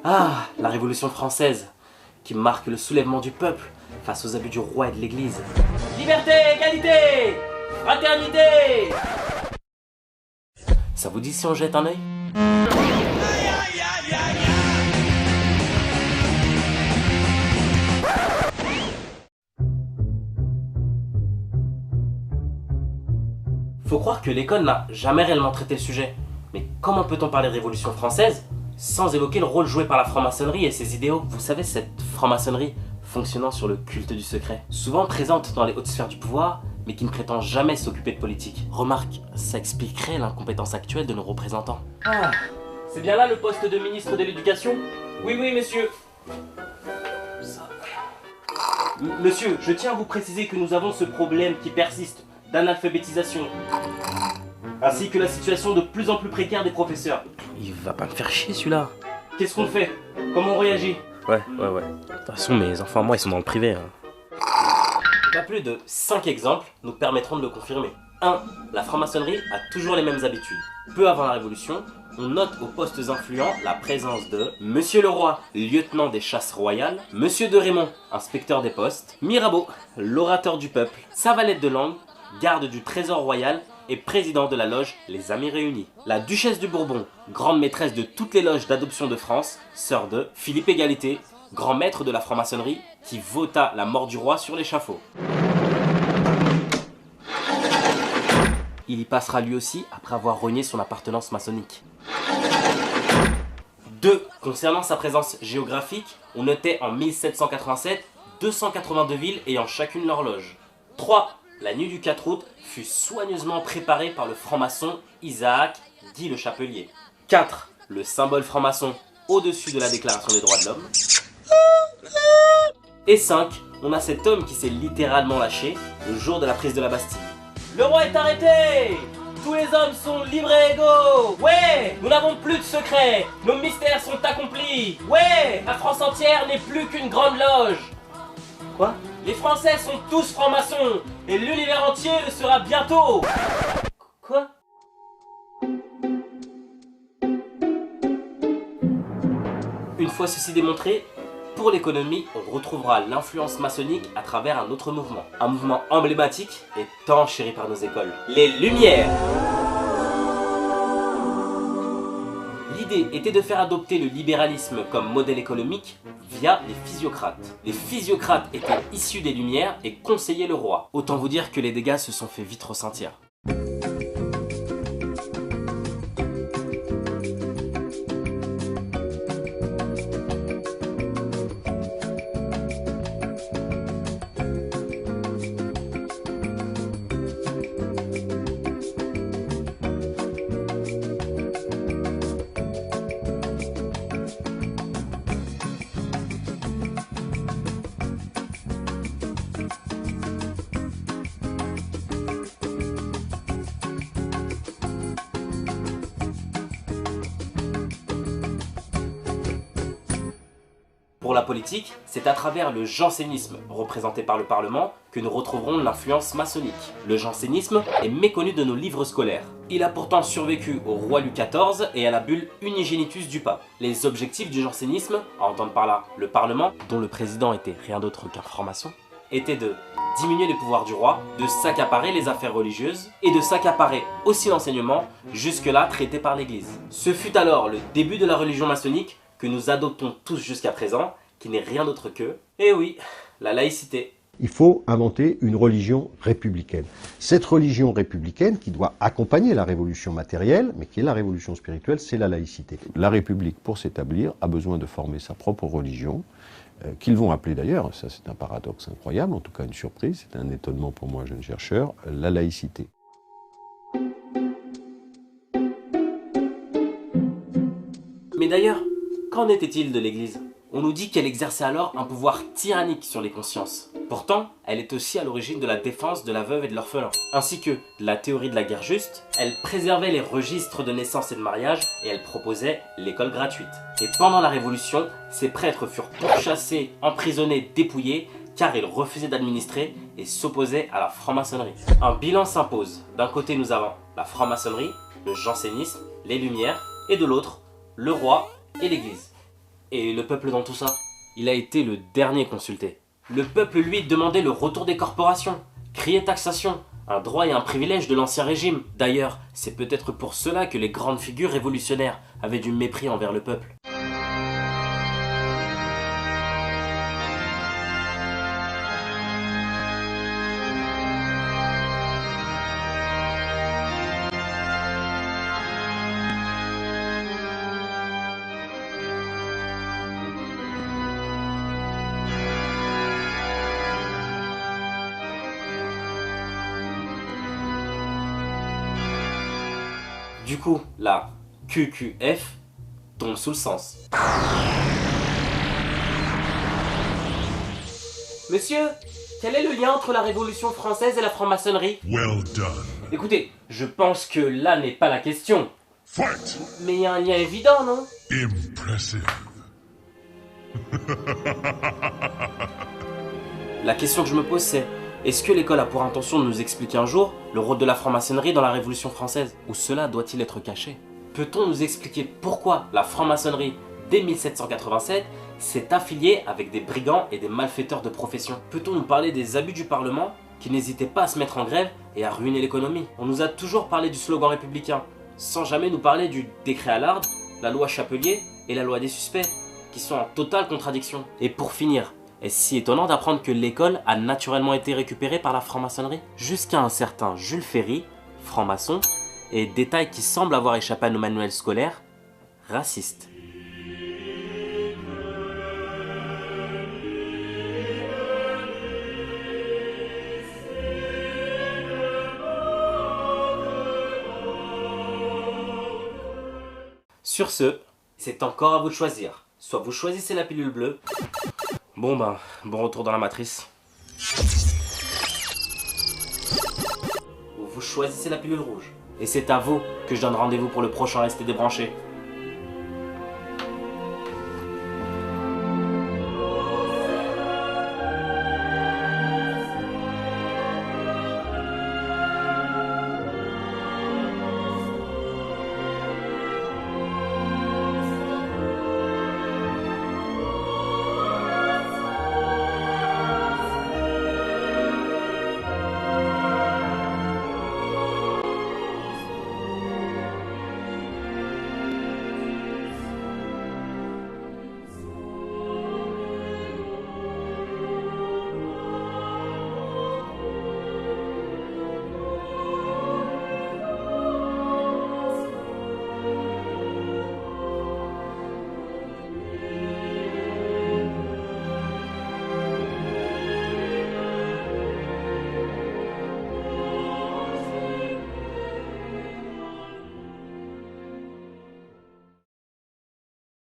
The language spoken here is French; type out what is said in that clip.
Ah, la Révolution française, qui marque le soulèvement du peuple face aux abus du roi et de l'église. Liberté, égalité, fraternité! Ça vous dit si on jette un œil? Faut croire que l'école n'a jamais réellement traité le sujet. Mais comment peut-on parler de Révolution française sans évoquer le rôle joué par la franc-maçonnerie et ses idéaux? Vous savez, cette franc-maçonnerie fonctionnant sur le culte du secret, souvent présente dans les hautes sphères du pouvoir, mais qui ne prétend jamais s'occuper de politique. Remarque, ça expliquerait l'incompétence actuelle de nos représentants. Ah, c'est bien là le poste de ministre de l'Éducation? Oui, oui, monsieur. Monsieur, je tiens à vous préciser que nous avons ce problème qui persiste d'analphabétisation, ainsi que la situation de plus en plus précaire des professeurs. Il va pas me faire chier celui-là. Qu'est-ce qu'on fait? Comment on réagit? Ouais. De toute façon, mes enfants, moi, ils sont dans le privé. Pas plus de 5 exemples nous permettront de le confirmer. 1. La franc-maçonnerie a toujours les mêmes habitudes. Peu avant la Révolution, on note aux postes influents la présence de Monsieur le Roi, lieutenant des chasses royales, Monsieur de Raymond, inspecteur des postes, Mirabeau, l'orateur du peuple, Savalette de Langue, garde du trésor royal et président de la loge Les Amis Réunis. La duchesse de Bourbon, grande maîtresse de toutes les loges d'adoption de France, sœur de Philippe Égalité, grand maître de la franc-maçonnerie qui vota la mort du roi sur l'échafaud. Il y passera lui aussi après avoir renié son appartenance maçonnique. 2. Concernant sa présence géographique, on notait en 1787 282 villes ayant chacune leur loge. 3. La nuit du 4 août fut soigneusement préparée par le franc-maçon Isaac, dit le Chapelier. 4. Le symbole franc-maçon au-dessus de la Déclaration des droits de l'homme. Et 5. On a cet homme qui s'est littéralement lâché le jour de la prise de la Bastille. Le roi est arrêté! Tous les hommes sont libres et égaux! Ouais! Nous n'avons plus de secrets! Nos mystères sont accomplis! Ouais! La France entière n'est plus qu'une grande loge! Quoi? Les Français sont tous francs-maçons! Et l'univers entier le sera bientôt! Quoi? Une fois ceci démontré, pour l'économie, on retrouvera l'influence maçonnique à travers un autre mouvement. Un mouvement emblématique et tant chéri par nos écoles. Les Lumières! L'idée était de faire adopter le libéralisme comme modèle économique via les physiocrates. Les physiocrates étaient issus des Lumières et conseillaient le roi. Autant vous dire que les dégâts se sont fait vite ressentir. Pour la politique, c'est à travers le jansénisme, représenté par le Parlement, que nous retrouverons l'influence maçonnique. Le jansénisme est méconnu de nos livres scolaires. Il a pourtant survécu au roi Louis XIV et à la bulle Unigenitus du pape. Les objectifs du jansénisme, à entendre par là le Parlement, dont le président était rien d'autre qu'un franc-maçon, étaient de diminuer les pouvoirs du roi, de s'accaparer les affaires religieuses et de s'accaparer aussi l'enseignement, jusque-là traité par l'Église. Ce fut alors le début de la religion maçonnique que nous adoptons tous jusqu'à présent, qui n'est rien d'autre que, eh oui, la laïcité. Il faut inventer une religion républicaine. Cette religion républicaine qui doit accompagner la révolution matérielle, mais qui est la révolution spirituelle, c'est la laïcité. La République, pour s'établir, a besoin de former sa propre religion, qu'ils vont appeler d'ailleurs, ça c'est un paradoxe incroyable, en tout cas une surprise, c'est un étonnement pour moi, jeune chercheur, la laïcité. Mais d'ailleurs, qu'en était-il de l'Église? On nous dit qu'elle exerçait alors un pouvoir tyrannique sur les consciences. Pourtant, elle est aussi à l'origine de la défense de la veuve et de l'orphelin, ainsi que de la théorie de la guerre juste. Elle préservait les registres de naissance et de mariage et elle proposait l'école gratuite. Et pendant la Révolution, ces prêtres furent pourchassés, emprisonnés, dépouillés, car ils refusaient d'administrer et s'opposaient à la franc-maçonnerie. Un bilan s'impose. D'un côté, nous avons la franc-maçonnerie, le jansénisme, les Lumières, et de l'autre, le roi et l'Église. Et le peuple dans tout ça? Il a été le dernier consulté. Le peuple, lui, demandait le retour des corporations, criait taxation, un droit et un privilège de l'ancien régime. D'ailleurs, c'est peut-être pour cela que les grandes figures révolutionnaires avaient du mépris envers le peuple. Du coup, la QQF tombe sous le sens. Monsieur, quel est le lien entre la Révolution française et la franc-maçonnerie? Well done. Écoutez, je pense que là n'est pas la question. Fight! Mais il y a un lien évident, non? Impressive. La question que je me pose c'est, est-ce que l'école a pour intention de nous expliquer un jour le rôle de la franc-maçonnerie dans la Révolution française? Ou cela doit-il être caché? Peut-on nous expliquer pourquoi la franc-maçonnerie, dès 1787, s'est affiliée avec des brigands et des malfaiteurs de profession? Peut-on nous parler des abus du Parlement qui n'hésitaient pas à se mettre en grève et à ruiner l'économie? On nous a toujours parlé du slogan républicain, sans jamais nous parler du décret Allard, la loi Chapelier et la loi des suspects, qui sont en totale contradiction. Et pour finir, est-ce si étonnant d'apprendre que l'école a naturellement été récupérée par la franc-maçonnerie? Jusqu'à un certain Jules Ferry, franc-maçon, et détail qui semble avoir échappé à nos manuels scolaires, raciste. Sur ce, c'est encore à vous de choisir. Soit vous choisissez la pilule bleue. Bon retour dans la matrice. Ou vous choisissez la pilule rouge. Et c'est à vous que je donne rendez-vous pour le prochain Restez débranchés.